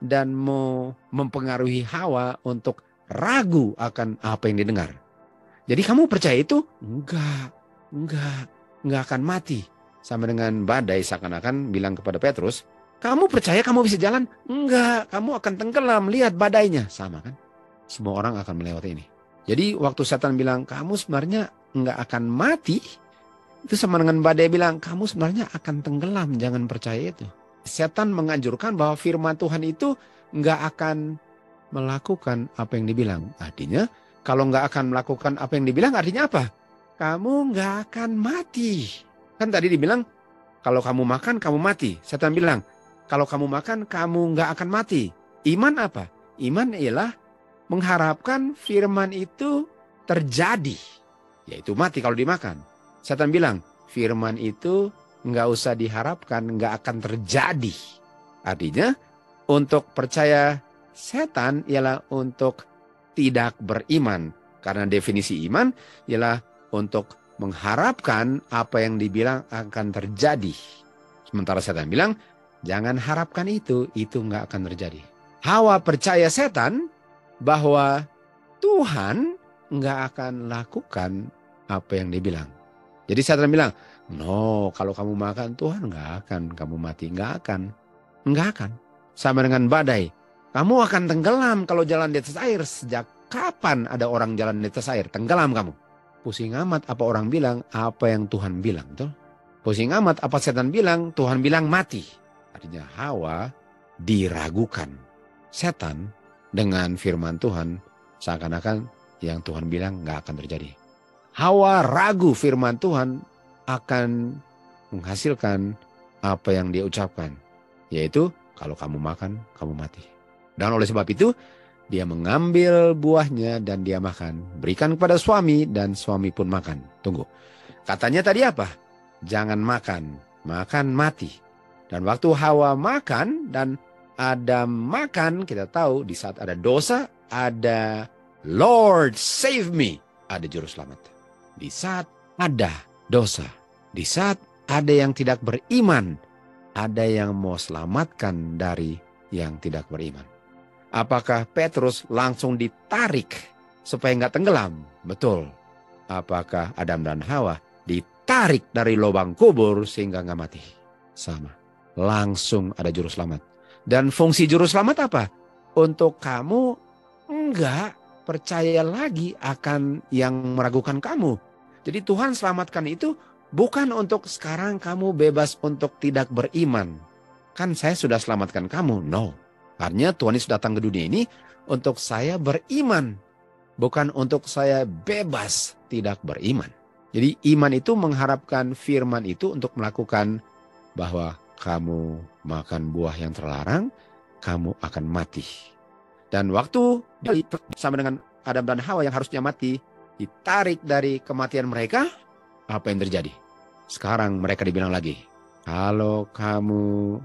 dan mau mempengaruhi Hawa untuk ragu akan apa yang didengar. Jadi kamu percaya itu? Enggak akan mati. Sama dengan badai seakan-akan bilang kepada Petrus, kamu percaya kamu bisa jalan? Enggak, kamu akan tenggelam, lihat badainya. Sama kan? Semua orang akan melewati ini. Jadi waktu setan bilang, kamu sebenarnya enggak akan mati, itu sama dengan badai bilang, kamu sebenarnya akan tenggelam, jangan percaya itu. Setan menganjurkan bahwa firman Tuhan itu enggak akan melakukan apa yang dibilang. Artinya, kalau enggak akan melakukan apa yang dibilang, artinya apa? Kamu enggak akan mati. Kan tadi dibilang, kalau kamu makan, kamu mati. Setan bilang, kalau kamu makan, kamu nggak akan mati. Iman apa? Iman ialah mengharapkan firman itu terjadi. Yaitu mati kalau dimakan. Setan bilang, firman itu nggak usah diharapkan, nggak akan terjadi. Artinya, untuk percaya setan ialah untuk tidak beriman. Karena definisi iman ialah untuk mengharapkan apa yang dibilang akan terjadi. Sementara setan bilang, jangan harapkan itu nggak akan terjadi. Hawa percaya setan bahwa Tuhan nggak akan lakukan apa yang dibilang. Jadi setan bilang, no, kalau kamu makan Tuhan nggak akan kamu mati, nggak akan. Sama dengan badai, kamu akan tenggelam kalau jalan di atas air. Sejak kapan ada orang jalan di atas air? Tenggelam kamu. Pusing amat apa orang bilang, apa yang Tuhan bilang. Betul? Pusing amat apa setan bilang, Tuhan bilang mati. Artinya Hawa diragukan setan dengan firman Tuhan. Seakan-akan yang Tuhan bilang gak akan terjadi. Hawa ragu firman Tuhan akan menghasilkan apa yang dia ucapkan. Yaitu kalau kamu makan, kamu mati. Dan oleh sebab itu, dia mengambil buahnya dan dia makan. Berikan kepada suami dan suami pun makan. Tunggu. Katanya tadi apa? Jangan makan. Makan mati. Dan waktu Hawa makan dan Adam makan, kita tahu di saat ada dosa, ada Lord save me. Ada juru selamat. Di saat ada dosa, di saat ada yang tidak beriman, ada yang mau selamatkan dari yang tidak beriman. Apakah Petrus langsung ditarik supaya nggak tenggelam? Betul. Apakah Adam dan Hawa ditarik dari lubang kubur sehingga nggak mati? Sama. Langsung ada juru selamat. Dan fungsi juru selamat apa? Untuk kamu nggak percaya lagi akan yang meragukan kamu. Jadi Tuhan selamatkan itu bukan untuk sekarang kamu bebas untuk tidak beriman. Kan saya sudah selamatkan kamu. No. Artinya Tuhan Yesus datang ke dunia ini untuk saya beriman. Bukan untuk saya bebas tidak beriman. Jadi iman itu mengharapkan firman itu untuk melakukan bahwa kamu makan buah yang terlarang, kamu akan mati. Dan waktu sama dengan Adam dan Hawa yang harusnya mati, ditarik dari kematian mereka, apa yang terjadi? Sekarang mereka dibilang lagi, kalau kamu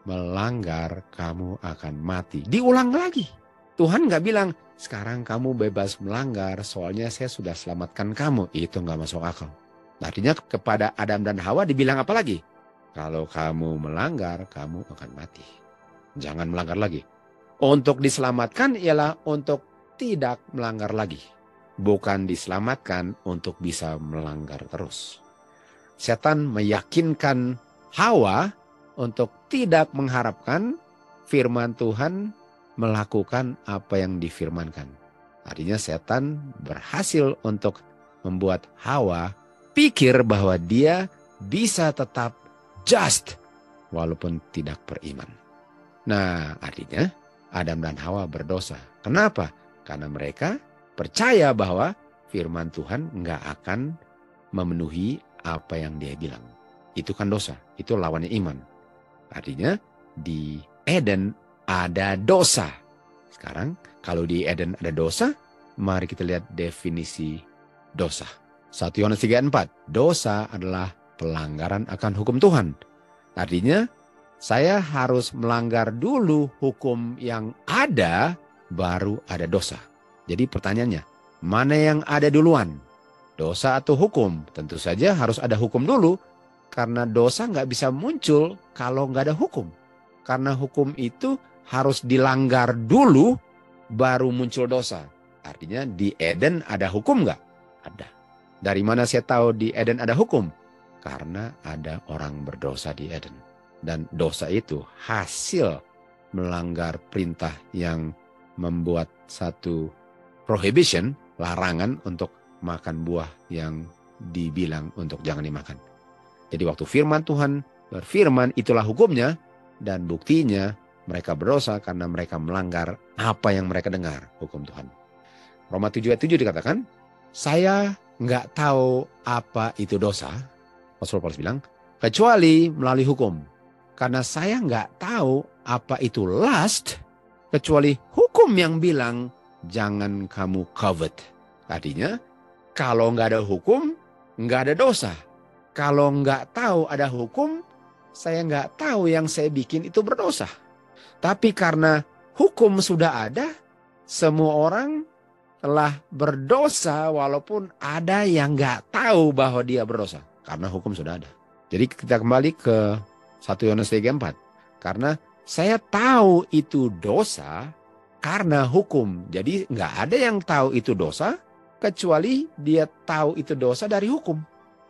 melanggar, kamu akan mati. Diulang lagi. Tuhan nggak bilang, sekarang kamu bebas melanggar, soalnya saya sudah selamatkan kamu. Itu nggak masuk akal. Artinya kepada Adam dan Hawa dibilang apa lagi? Kalau kamu melanggar, kamu akan mati. Jangan melanggar lagi. Untuk diselamatkan ialah untuk tidak melanggar lagi. Bukan diselamatkan untuk bisa melanggar terus. Setan meyakinkan Hawa untuk tidak mengharapkan firman Tuhan melakukan apa yang difirmankan. Artinya setan berhasil untuk membuat Hawa pikir bahwa dia bisa tetap just walaupun tidak beriman. Nah, artinya Adam dan Hawa berdosa. Kenapa? Karena mereka percaya bahwa firman Tuhan nggak akan memenuhi apa yang dia bilang. Itu kan dosa. Itu lawannya iman. Artinya di Eden ada dosa. Sekarang kalau di Eden ada dosa, mari kita lihat definisi dosa. 1 Yohanes 3:4. Dosa adalah pelanggaran akan hukum Tuhan. Artinya saya harus melanggar dulu hukum yang ada, baru ada dosa. Jadi pertanyaannya, mana yang ada duluan? Dosa atau hukum? Tentu saja harus ada hukum dulu. Karena dosa nggak bisa muncul kalau nggak ada hukum. Karena hukum itu harus dilanggar dulu, baru muncul dosa. Artinya di Eden ada hukum nggak? Ada. Dari mana saya tahu di Eden ada hukum? Karena ada orang berdosa di Eden. Dan dosa itu hasil melanggar perintah yang membuat satu prohibition, larangan untuk makan buah yang dibilang untuk jangan dimakan. Jadi waktu firman Tuhan berfirman, itulah hukumnya, dan buktinya mereka berdosa karena mereka melanggar apa yang mereka dengar, hukum Tuhan. Roma 7:7 dikatakan, saya nggak tahu apa itu dosa, Rasul Paulus bilang, kecuali melalui hukum. Karena saya nggak tahu apa itu lust, kecuali hukum yang bilang, jangan kamu covet. Artinya, kalau nggak ada hukum, nggak ada dosa. Kalau nggak tahu ada hukum, saya nggak tahu yang saya bikin itu berdosa. Tapi karena hukum sudah ada, semua orang telah berdosa walaupun ada yang nggak tahu bahwa dia berdosa. Karena hukum sudah ada. Jadi kita kembali ke 1 Yohanes 3:4. Karena saya tahu itu dosa karena hukum. Jadi nggak ada yang tahu itu dosa kecuali dia tahu itu dosa dari hukum.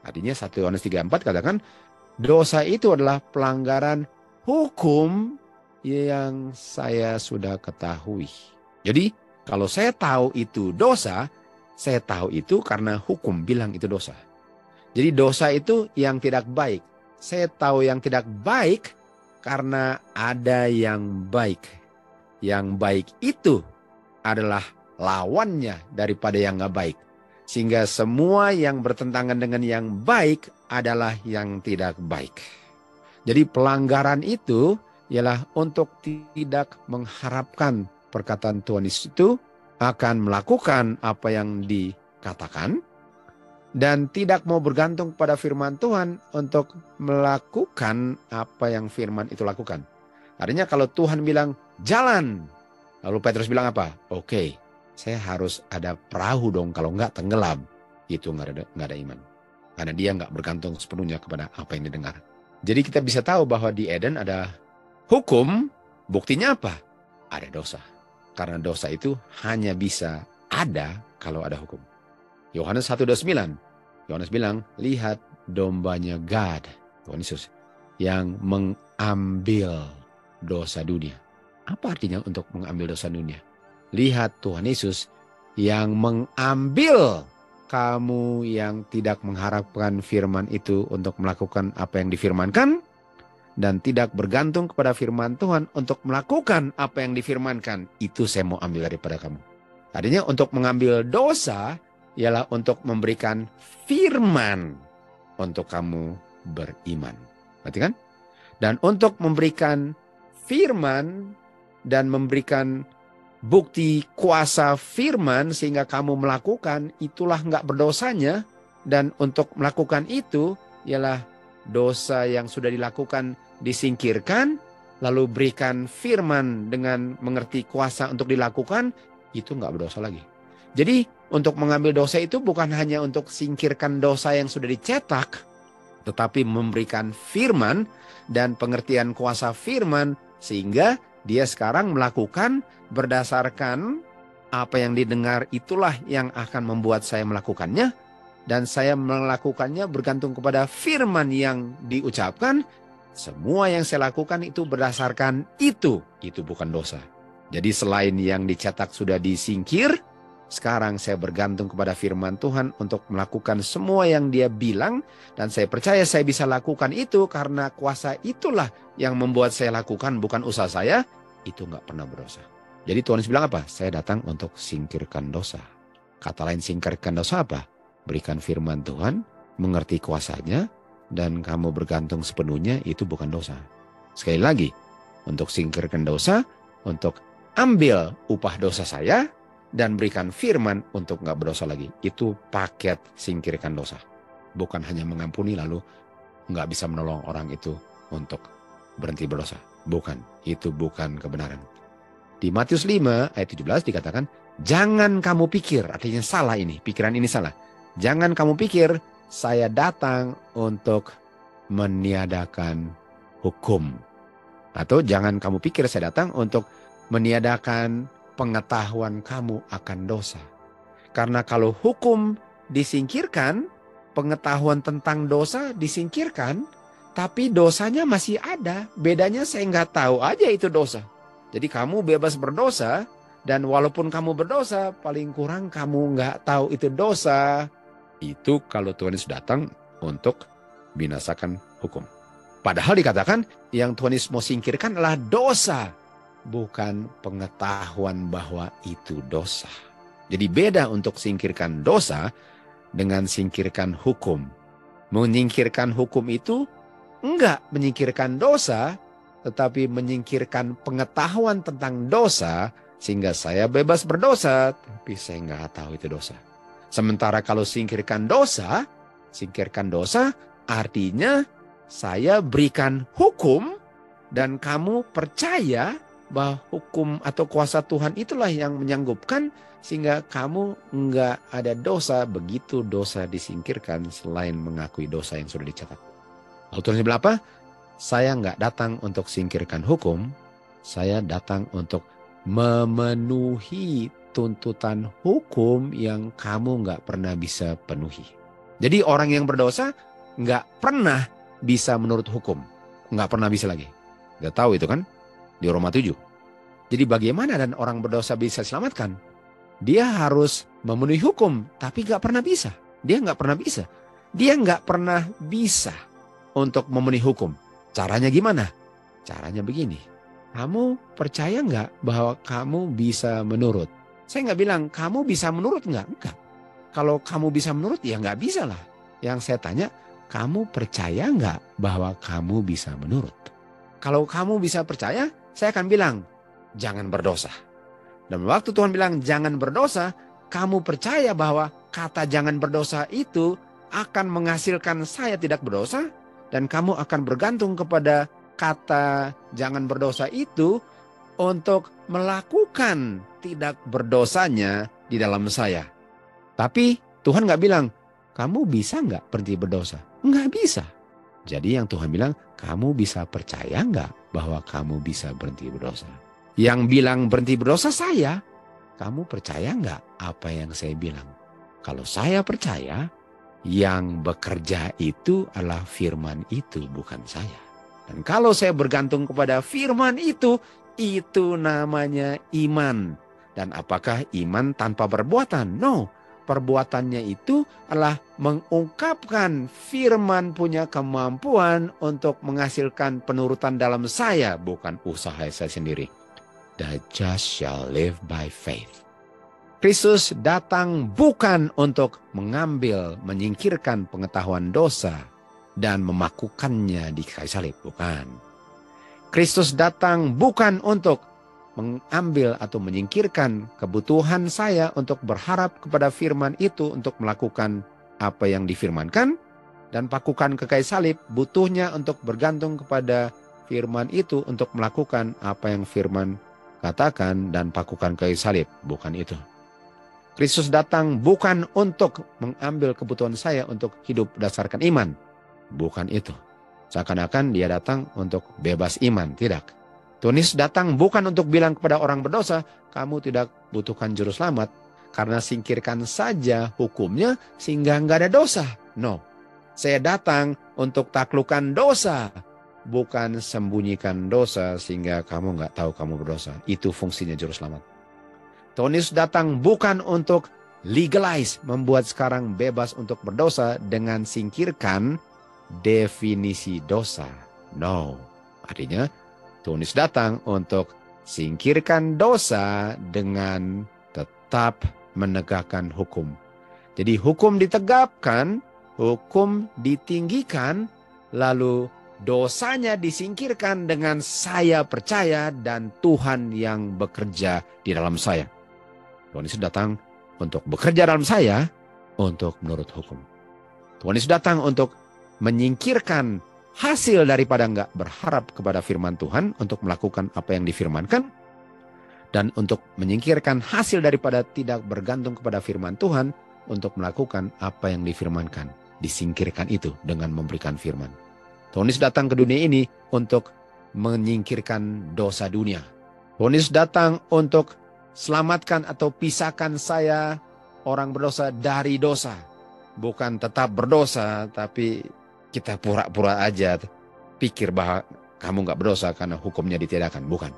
Artinya 1 Yohanes 3:4 katakan dosa itu adalah pelanggaran hukum yang saya sudah ketahui. Jadi kalau saya tahu itu dosa, saya tahu itu karena hukum bilang itu dosa. Jadi dosa itu yang tidak baik. Saya tahu yang tidak baik karena ada yang baik. Yang baik itu adalah lawannya daripada yang nggak baik. Sehingga semua yang bertentangan dengan yang baik adalah yang tidak baik. Jadi pelanggaran itu ialah untuk tidak mengharapkan perkataan Tuhan Yesus itu akan melakukan apa yang dikatakan dan tidak mau bergantung pada firman Tuhan untuk melakukan apa yang firman itu lakukan. Artinya kalau Tuhan bilang jalan, lalu Petrus bilang apa? Oke. Saya harus ada perahu dong, kalau enggak tenggelam. Itu enggak ada iman. Karena dia enggak bergantung sepenuhnya kepada apa yang didengar. Jadi kita bisa tahu bahwa di Eden ada hukum, buktinya apa? Ada dosa. Karena dosa itu hanya bisa ada kalau ada hukum. Yohanes 1:29. Yohanes bilang, lihat dombanya God, Tuhan Yesus, yang mengambil dosa dunia. Apa artinya untuk mengambil dosa dunia? Lihat Tuhan Yesus yang mengambil kamu yang tidak mengharapkan firman itu untuk melakukan apa yang difirmankan, dan tidak bergantung kepada firman Tuhan untuk melakukan apa yang difirmankan, itu saya mau ambil daripada kamu. Artinya untuk mengambil dosa ialah untuk memberikan firman untuk kamu beriman. Berarti kan? Dan untuk memberikan firman dan memberikan bukti kuasa firman sehingga kamu melakukan, itulah nggak berdosanya. Dan untuk melakukan itu ialah dosa yang sudah dilakukan disingkirkan, lalu berikan firman dengan mengerti kuasa untuk dilakukan, itu nggak berdosa lagi. Jadi untuk mengambil dosa itu bukan hanya untuk singkirkan dosa yang sudah dicetak, tetapi memberikan firman dan pengertian kuasa firman sehingga dia sekarang melakukan berdasarkan apa yang didengar, itulah yang akan membuat saya melakukannya. Dan saya melakukannya bergantung kepada firman yang diucapkan. Semua yang saya lakukan itu berdasarkan itu bukan dosa. Jadi selain yang dicetak sudah disingkir, sekarang saya bergantung kepada firman Tuhan untuk melakukan semua yang dia bilang. Dan saya percaya saya bisa lakukan itu karena kuasa itulah yang membuat saya lakukan, bukan usaha saya. Itu nggak pernah berdosa. Jadi Tuhan Yesus bilang apa? Saya datang untuk singkirkan dosa. Kata lain singkirkan dosa apa? Berikan firman Tuhan, mengerti kuasanya, dan kamu bergantung sepenuhnya, itu bukan dosa. Sekali lagi, untuk singkirkan dosa, untuk ambil upah dosa saya, dan berikan firman untuk nggak berdosa lagi. Itu paket singkirkan dosa. Bukan hanya mengampuni lalu nggak bisa menolong orang itu untuk berhenti berdosa. Bukan, itu bukan kebenaran. Di Matius 5 ayat 17 dikatakan, jangan kamu pikir, artinya salah ini, pikiran ini salah. Jangan kamu pikir saya datang untuk meniadakan hukum. Atau jangan kamu pikir saya datang untuk meniadakan pengetahuan kamu akan dosa. Karena kalau hukum disingkirkan, pengetahuan tentang dosa disingkirkan, tapi dosanya masih ada. Bedanya saya nggak tahu aja itu dosa. Jadi kamu bebas berdosa, dan walaupun kamu berdosa, paling kurang kamu nggak tahu itu dosa. Itu kalau Tuhan Yesus datang untuk binasakan hukum. Padahal dikatakan yang Tuhan Yesus mau singkirkan adalah dosa, bukan pengetahuan bahwa itu dosa. Jadi beda untuk singkirkan dosa dengan singkirkan hukum. Menyingkirkan hukum itu enggak menyingkirkan dosa, tetapi menyingkirkan pengetahuan tentang dosa, sehingga saya bebas berdosa, tapi saya enggak tahu itu dosa. Sementara kalau singkirkan dosa artinya saya berikan hukum dan kamu percaya bahwa hukum atau kuasa Tuhan itulah yang menyanggupkan sehingga kamu enggak ada dosa begitu dosa disingkirkan selain mengakui dosa yang sudah dicatat. Lalu Tuhan bilang apa? Saya enggak datang untuk singkirkan hukum, saya datang untuk memenuhi tuntutan hukum yang kamu nggak pernah bisa penuhi. Jadi orang yang berdosa nggak pernah bisa menurut hukum. Nggak pernah bisa lagi. Nggak tahu itu kan? Di Roma 7. Jadi bagaimana dan orang berdosa bisa diselamatkan? Dia harus memenuhi hukum, tapi nggak pernah bisa. Dia nggak pernah bisa. Dia nggak pernah bisa untuk memenuhi hukum. Caranya gimana? Caranya begini. Kamu percaya nggak bahwa kamu bisa menurut? Saya nggak bilang, kamu bisa menurut nggak? Enggak. Kalau kamu bisa menurut, ya nggak bisa lah. Yang saya tanya, kamu percaya nggak bahwa kamu bisa menurut? Kalau kamu bisa percaya, saya akan bilang, jangan berdosa. Dan waktu Tuhan bilang, jangan berdosa, kamu percaya bahwa kata jangan berdosa itu akan menghasilkan saya tidak berdosa, dan kamu akan bergantung kepada kata jangan berdosa itu untuk melakukan tidak berdosanya di dalam saya. Tapi Tuhan nggak bilang, kamu bisa nggak berhenti berdosa? Nggak bisa. Jadi yang Tuhan bilang, kamu bisa percaya nggak bahwa kamu bisa berhenti berdosa? Yang bilang berhenti berdosa saya. Kamu percaya nggak apa yang saya bilang? Kalau saya percaya, yang bekerja itu adalah firman itu, bukan saya. Dan kalau saya bergantung kepada firman itu namanya iman. Dan apakah iman tanpa perbuatan? No, perbuatannya itu adalah mengungkapkan firman punya kemampuan untuk menghasilkan penurutan dalam saya, bukan usaha saya sendiri. The just shall live by faith. Kristus datang bukan untuk mengambil, menyingkirkan pengetahuan dosa dan memakukannya di kayu salib, bukan. Kristus datang bukan untuk mengambil atau menyingkirkan kebutuhan saya untuk berharap kepada firman itu untuk melakukan apa yang difirmankan, dan pakukan ke kayu salib butuhnya untuk bergantung kepada firman itu untuk melakukan apa yang firman katakan dan pakukan ke kayu salib, bukan itu. Kristus datang bukan untuk mengambil kebutuhan saya untuk hidup berdasarkan iman, bukan itu. Seakan-akan dia datang untuk bebas iman, tidak. Tuhan datang bukan untuk bilang kepada orang berdosa, kamu tidak butuhkan juru selamat, karena singkirkan saja hukumnya sehingga nggak ada dosa. No, saya datang untuk taklukkan dosa, bukan sembunyikan dosa sehingga kamu nggak tahu kamu berdosa. Itu fungsinya juru selamat. Tuhan Yesus datang bukan untuk legalize, membuat sekarang bebas untuk berdosa dengan singkirkan definisi dosa. No, artinya Tuhan Yesus datang untuk singkirkan dosa dengan tetap menegakkan hukum. Jadi hukum ditegapkan, hukum ditinggikan, lalu dosanya disingkirkan dengan saya percaya dan Tuhan yang bekerja di dalam saya. Tuhan Yesus datang untuk bekerja dalam saya untuk menurut hukum. Tuhan Yesus datang untuk menyingkirkan hasil daripada nggak berharap kepada firman Tuhan untuk melakukan apa yang difirmankan, dan untuk menyingkirkan hasil daripada tidak bergantung kepada firman Tuhan untuk melakukan apa yang difirmankan. Disingkirkan itu dengan memberikan firman. Tuhan Yesus datang ke dunia ini untuk menyingkirkan dosa dunia. Tuhan Yesus datang untuk selamatkan atau pisahkan saya orang berdosa dari dosa. Bukan tetap berdosa, tapi kita pura-pura aja pikir bahwa kamu nggak berdosa karena hukumnya ditiadakan. Bukan.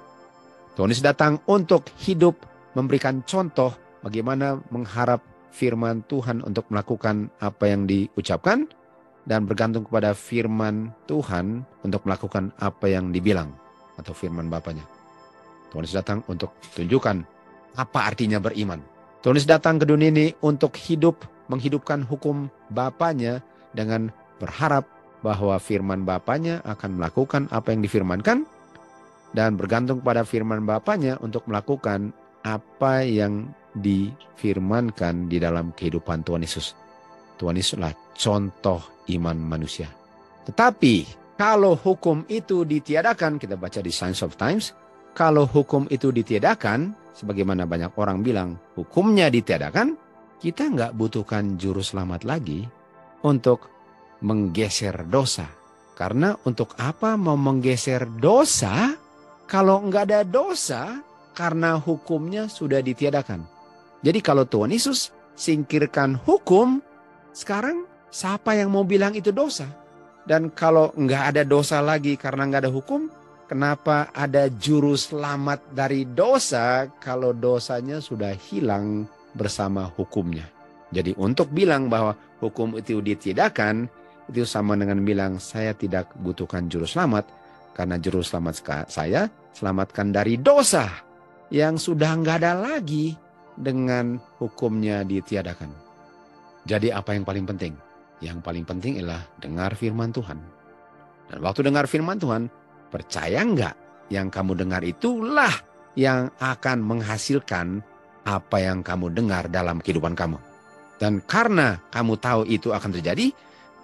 Tuhan Yesus datang untuk hidup, memberikan contoh bagaimana mengharap firman Tuhan untuk melakukan apa yang diucapkan dan bergantung kepada firman Tuhan untuk melakukan apa yang dibilang atau firman Bapanya. Tuhan Yesus datang untuk tunjukkan apa artinya beriman. Tuhan Yesus datang ke dunia ini untuk hidup, menghidupkan hukum Bapanya dengan berharap bahwa firman Bapanya akan melakukan apa yang difirmankan dan bergantung pada firman Bapanya untuk melakukan apa yang difirmankan di dalam kehidupan Tuhan Yesus. Tuhan Yesuslah contoh iman manusia. Tetapi kalau hukum itu ditiadakan, kita baca di Signs of Times, kalau hukum itu ditiadakan, sebagaimana banyak orang bilang hukumnya ditiadakan, kita nggak butuhkan juru selamat lagi untuk menggeser dosa. Karena untuk apa mau menggeser dosa kalau nggak ada dosa karena hukumnya sudah ditiadakan. Jadi kalau Tuhan Yesus singkirkan hukum, sekarang siapa yang mau bilang itu dosa? Dan kalau nggak ada dosa lagi karena nggak ada hukum, kenapa ada juru selamat dari dosa kalau dosanya sudah hilang bersama hukumnya? Jadi untuk bilang bahwa hukum itu ditiadakan, itu sama dengan bilang saya tidak butuhkan juru selamat karena juru selamat saya selamatkan dari dosa yang sudah nggak ada lagi dengan hukumnya ditiadakan. Jadi apa yang paling penting? Yang paling penting adalah dengar firman Tuhan. Dan waktu dengar firman Tuhan, percaya nggak yang kamu dengar itulah yang akan menghasilkan apa yang kamu dengar dalam kehidupan kamu. Dan karena kamu tahu itu akan terjadi,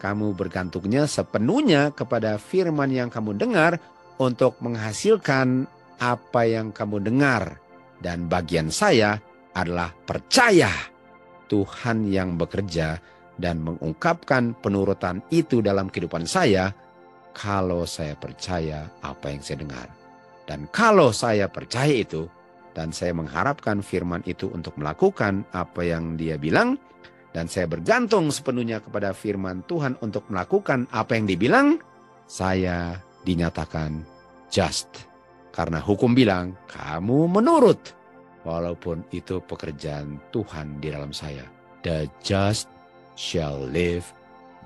kamu bergantungnya sepenuhnya kepada firman yang kamu dengar untuk menghasilkan apa yang kamu dengar. Dan bagian saya adalah percaya Tuhan yang bekerja dan mengungkapkan penurutan itu dalam kehidupan saya kalau saya percaya apa yang saya dengar. Dan kalau saya percaya itu dan saya mengharapkan firman itu untuk melakukan apa yang dia bilang, dan saya bergantung sepenuhnya kepada firman Tuhan untuk melakukan apa yang dibilang, saya dinyatakan just. Karena hukum bilang, kamu menurut. walaupun itu pekerjaan Tuhan di dalam saya. The just shall live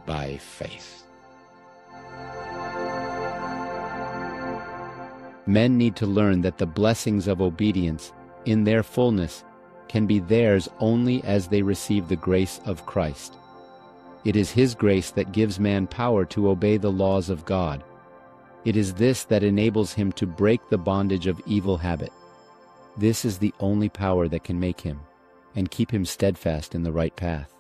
by faith. Men need to learn that the blessings of obedience, in their fullness, can be theirs only as they receive the grace of Christ. It is His grace that gives man power to obey the laws of God. It is this that enables him to break the bondage of evil habit. This is the only power that can make him and keep him steadfast in the right path.